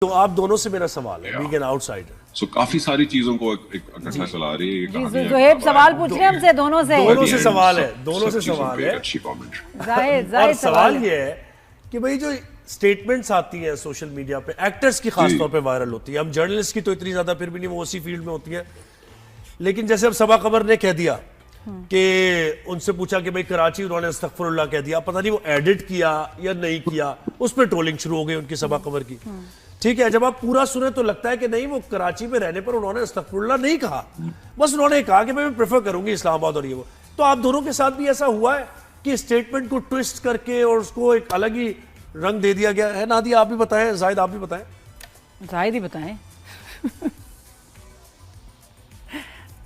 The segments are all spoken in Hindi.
तो आप दोनों से मेरा सवाल है, बीइंग एन आउटसाइडर। काफी सारी चीजों को इकट्ठा चला रही है जोहेब सवाल पूछ रहे हैं हमसे दोनों से सवाल है, दोनों से सवाल है। अच्छी कमेंट। और सवाल ये है कि भाई जो स्टेटमेंट्स आती हैं सोशल मीडिया पे, एक्टर्स की खास तौर पे वायरल होती है, हम जर्नलिस्ट की तो इतनी ज्यादा फिर भी नहीं, वो उसी फील्ड में होती है, लेकिन जैसे अब सबा कमर ने कह दिया कि उनसे पूछा कि भाई कराची, उन्होंने अस्तगफुरुल्लाह कह दिया, पता नहीं वो एडिट किया या नहीं किया, उस पर ट्रोलिंग शुरू हो गई उनकी सबा कमर की। ठीक है, जब आप पूरा सुने तो लगता है कि नहीं, वो कराची में रहने पर उन्होंने अस्तगफुरुल्लाह नहीं कहा, बस उन्होंने कहा कि मैं प्रेफर करूंगी इस्लामाबाद और ये वो। तो आप दोनों के साथ भी ऐसा हुआ है कि स्टेटमेंट को ट्विस्ट करके और उसको एक अलग ही रंग दे दिया गया है? नादिया आप भी बताएं, जाहिद आप भी बताएं। जाहिद ही बताएं।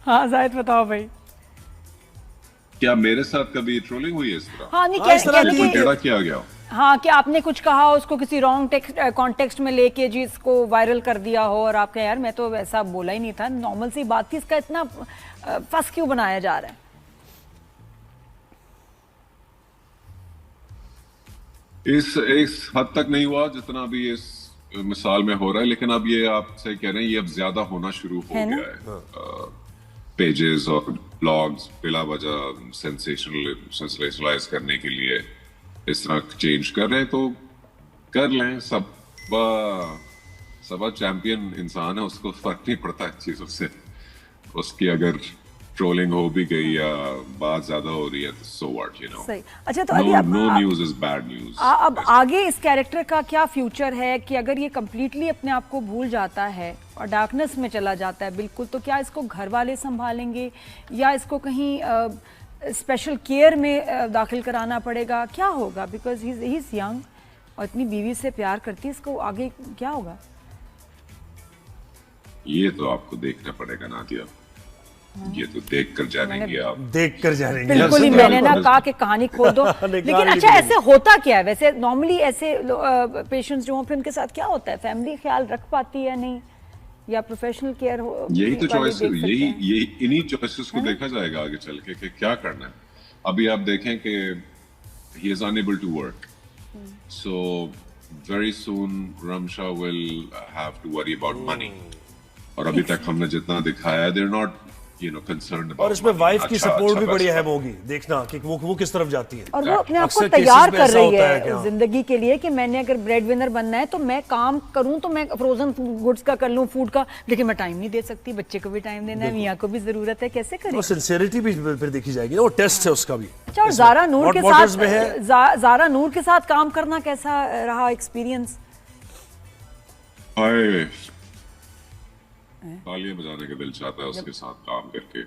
हाँ जाहिद बताओ भाई। क्या मेरे साथ कभी ट्रोलिंग हुई है इस तरह? हाँ, नहीं टेढ़ा किया गया? हाँ, कि आपने कुछ कहा, उसको किसी रॉन्ग कॉन्टेक्स्ट में लेके जी इसको वायरल कर दिया हो और आप कहें यार मैं तो वैसा बोला ही नहीं था, नॉर्मल सी बात थी, इसका इतना फस क्यों बनाया जा रहा है? इस हद तक नहीं हुआ जितना अभी इस मिसाल में हो रहा है, लेकिन अब ये आपसे कह रहे हैं ये अब ज्यादा होना शुरू हो गया है। पेजेस और ब्लॉग्स बिला वजह सेंसेशनलाइज करने के लिए इस तरह चेंज कर रहे हैं, तो कर लें। सब चैंपियन इंसान है, उसको फर्क नहीं पड़ता इन चीजों से। उसकी अगर ट्रोलिंग हो भी गई या बात ज्यादा हो रही है तो सो व्हाट, यू नो। सही। अच्छा, तो अभी no news is bad news. अब आगे इस कैरेक्टर का क्या फ्यूचर है कि अगर ये कंप्लीटली अपने आप को भूल जाता है और डार्कनेस में चला जाता है बिल्कुल, तो क्या इसको घर वाले संभालेंगे या इसको कहीं स्पेशल केयर में दाखिल कराना पड़ेगा? क्या होगा? बिकॉज ही इज यंग और इतनी बीवी से प्यार करती है, इसको आगे क्या होगा? ये तो आपको देखना पड़ेगा नादिया। ये तो देख कर जानेंगे आप। देख कर जानेंगे बिल्कुल ही। मैंने ना कहा कि कहानी खोल दो। लेकिन अच्छा, ऐसे होता क्या है वैसे नॉर्मली? ऐसे पेशेंट्स जो हैं उनके साथ क्या होता है? फैमिली ख्याल रख पाती है नहीं, या प्रोफेशनल केयर हो? यही तो चॉइस, यही इन्हीं चॉइसेस को देखा जाएगा आगे चल के कि क्या करना है। अभी आप देखें कि he is unable to work, so very soon Ramsha will have to worry about money. और अभी तक हमने जितना दिखाया, they are not concerned about, और इसमें वाइफ की सपोर्ट भी बड़ी अहम होगी, देखना कि वो किस तरफ जाती है और वो अपने आप को तैयार कर रही है जिंदगी के लिए कि मैंने अगर ब्रेड विनर बनना है तो मैं काम करूं, तो मैं फ्रोजन गुड्स का कर लूं, फूड का, लेकिन मैं टाइम नहीं दे सकती, बच्चे को भी टाइम देना है, मियां को भी जरूरत है, कैसे करें? वो सिंसियरिटी भी फिर देखी जाएगी, वो टेस्ट है उसका भी। अच्छा, और ज़ारा नूर के साथ ज़ारा नूर के साथ काम करना कैसा रहा एक्सपीरियंस? तालियां बजाने का दिल चाहता है उसके साथ काम करके।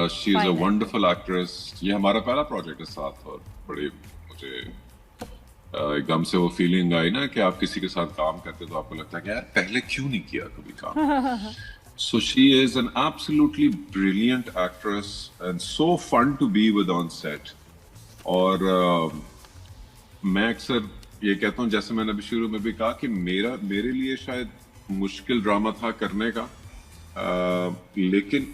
She is a wonderful actress. ये हमारा पहला प्रोजेक्ट है साथ, और बड़े मुझे एकदम से वो फीलिंग आई ना कि आप किसी के साथ काम करते तो आपको लगता है कि यार पहले क्यों नहीं किया कभी काम। So she is an absolutely brilliant actress and so fun to be with on set. और मैं अक्सर ये कहता हूँ, जैसे मैंने अभी शुरू में भी कहा, कि मेरे लिए शायद मुश्किल ड्रामा था करने का, लेकिन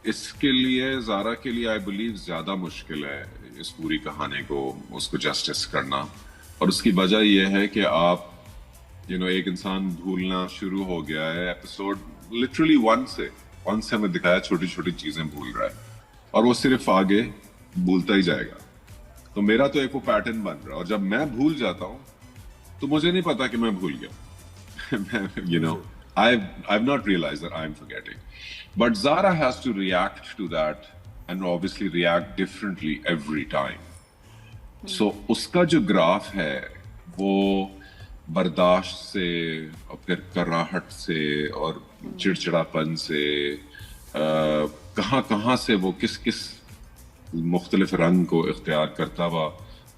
इसके लिए, ज़ारा के लिए आई बिलीव ज्यादा मुश्किल है इस पूरी कहानी को, उसको जस्टिस करना। और उसकी वजह यह है कि आप एक इंसान भूलना शुरू हो गया है। एपिसोड लिटरली वन से हमें दिखाया छोटी छोटी चीजें भूल रहा है, और वो सिर्फ आगे भूलता ही जाएगा। तो मेरा तो एक वो पैटर्न बन रहा है, और जब मैं भूल जाता हूँ तो मुझे नहीं पता कि मैं भूल गया। I've not realized that I'm forgetting. But Zara has to react to that and obviously react differently every time. So उसका जो ग्राफ है वो बर्दाश्त से और फिर कराहट से और चिड़चिड़ापन से कहाँ से वो किस मुख्तलिफ रंग को इख्तियार करता हुआ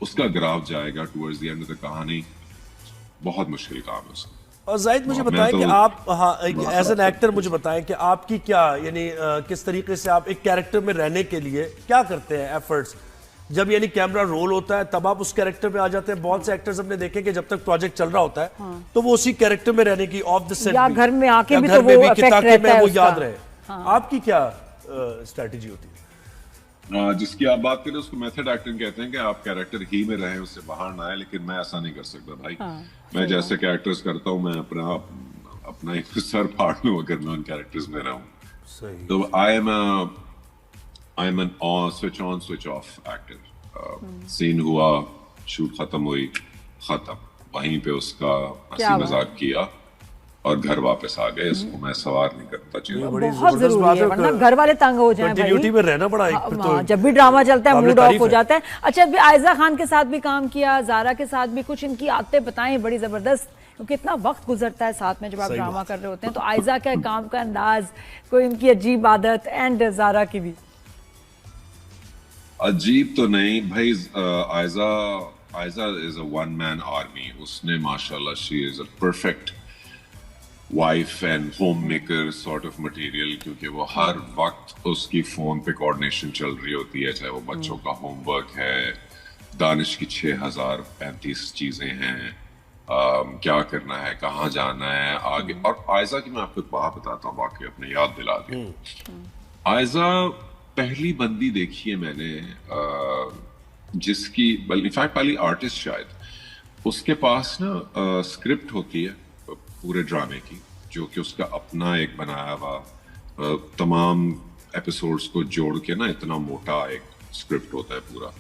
उसका ग्राफ जाएगा towards the end of the कहानी। बहुत मुश्किल काम है उसका। और जाहिद मुझे बताएं कि आप एज एन एक्टर मुझे बताएं कि आपकी क्या किस तरीके से आप एक कैरेक्टर में रहने के लिए क्या करते हैं एफर्ट्स? जब कैमरा रोल होता है तब आप उस कैरेक्टर में आ जाते हैं। बहुत से एक्टर्स हमने देखे कि जब तक प्रोजेक्ट चल रहा होता है तो वो उसी कैरेक्टर में रहने की, ऑफ द सेट या घर में आके भी तो वो इफेक्ट रहता है, वो याद रहे। आपकी क्या स्ट्रेटजी होती है? जिसकी आप बात करें उसको मेथड एक्टिंग कहते हैं कि आप कैरेक्टर ही में रहें, उससे बाहर ना आए। लेकिन मैं ऐसा नहीं कर सकता भाई। मैं जैसे कैरेक्टर्स करता हूँ, मैं अपना एक सर फाड़ लूं अगर मैं उन कैरेक्टर्स में रहूं। तो I am an switch on switch off actor. Scene हुआ, शूट खत्म हुई, खत्म, वहीं पे उसका हंसी मजाक किया और घर वापस आ गए। इसको मैं सवार नहीं करता चीज़। बहुत जरूरी है, वरना घर वाले तंग हो जाएं भाई। कंटिन्यूटी में रहना पड़ा एक फिर तो, जब भी ड्रामा चलता है मूड ऑफ हो जाता है। अच्छा, अभी आयजा खान के साथ भी काम किया, ज़ारा के साथ भी, कुछ इनकी आदतें बताएं बड़ी जबरदस्त, क्योंकि इतना वक्त गुजरता है साथ में जब आप ड्रामा कर रहे होते हैं। तो आयजा का काम का अंदाज, कोई इनकी अजीब आदत, एंड ज़ारा की भी। अजीब तो नहीं भाई, Aiza is a one man army. उसने माशाल्लाह, she is a perfect wife and home maker sort of material, क्योंकि वो हर वक्त उसकी फोन पे कोऑर्डिनेशन चल रही होती है, चाहे वो बच्चों का होमवर्क है, दानिश की 6035 चीजें हैं, क्या करना है, कहाँ जाना है आगे। और आयजा की मैं आपको एक बात बताता हूँ, वाकई अपने याद दिला दी। आयजा पहली बंदी देखी है मैंने जिसकी, इनफैक्ट पहली आर्टिस्ट शायद, उसके पास ना स्क्रिप्ट होती है पूरे ड्रामे की, जो कि उसका अपना एक बनाया हुआ तमाम एपिसोड्स को जोड़ के ना इतना मोटा एक स्क्रिप्ट होता है पूरा।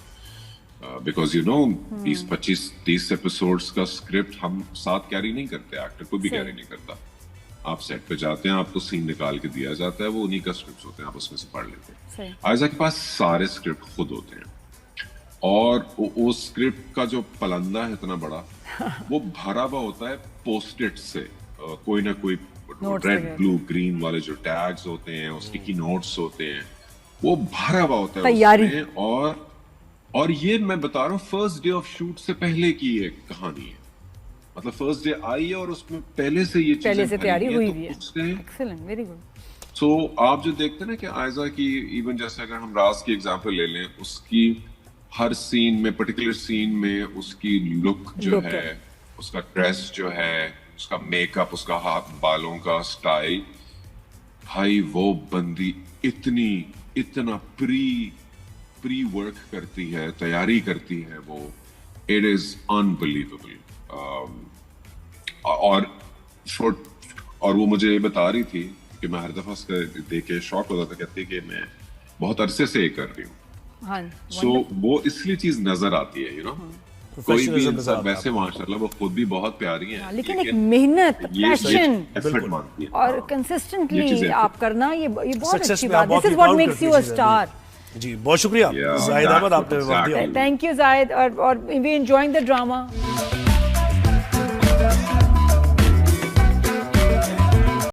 बिकॉज यू नो 20-25-30 एपिसोड्स का स्क्रिप्ट हम साथ कैरी नहीं करते, एक्टर को भी कैरी नहीं करता। आप सेट पे जाते हैं, आपको सीन निकाल के दिया जाता है, वो उन्हीं का स्क्रिप्ट होते हैं, आप उसमें से पढ़ लेते हैं। आयजा के पास सारे स्क्रिप्ट खुद होते हैं, और वो स्क्रिप्ट का जो पलंदा है इतना बड़ा, वो भरा हुआ होता है पोस्ट-इट से, कोई ना कोई रेड ब्लू ग्रीन वाले जो टैग्स होते हैं, उसके की नोट्स होते हैं, वो भरा हुआ होता है उसमें। और ये मैं बता रहा हूँ फर्स्ट डे ऑफ शूट से पहले की ये कहानी है। मतलब फर्स्ट डे आई है और उसमें पहले से ये पहले से तैयारी हुई है। Excellent, very good. सो आप जो देखते हैं ना कि आयजा की, इवन जैसे अगर हम राज की एग्जांपल ले लें, उसकी हर सीन में, पर्टिकुलर सीन में उसकी लुक जो है, उसका ड्रेस जो है, उसका मेकअप, उसका हाथ बालों का स्टाइल, भाई वो बंदी इतना प्री वर्क करती है, तैयारी करती है वो, इट इज अनबिलीवेबल। और वो मुझे ये बता रही थी कि मैं हर दफा देख के शॉक होता था, कहती कि मैं बहुत अरसे से ये कर रही हूँ। सो वो इसलिए चीज नजर आती है, यू नो। कोई भी इंसान, वैसे माशाल्लाह वो खुद भी बहुत प्यारी है, लेकिन एक मेहनत, पैशन एफर्ट मांगती है और कंसिस्टेंटली आप करना, ये बहुत अच्छी बात है। This is what makes you a star. जी, बहुत शुक्रिया जाहिद अहमद, आपने थैंक यू जाहिद, और वी एंजॉयिंग द ड्रामा।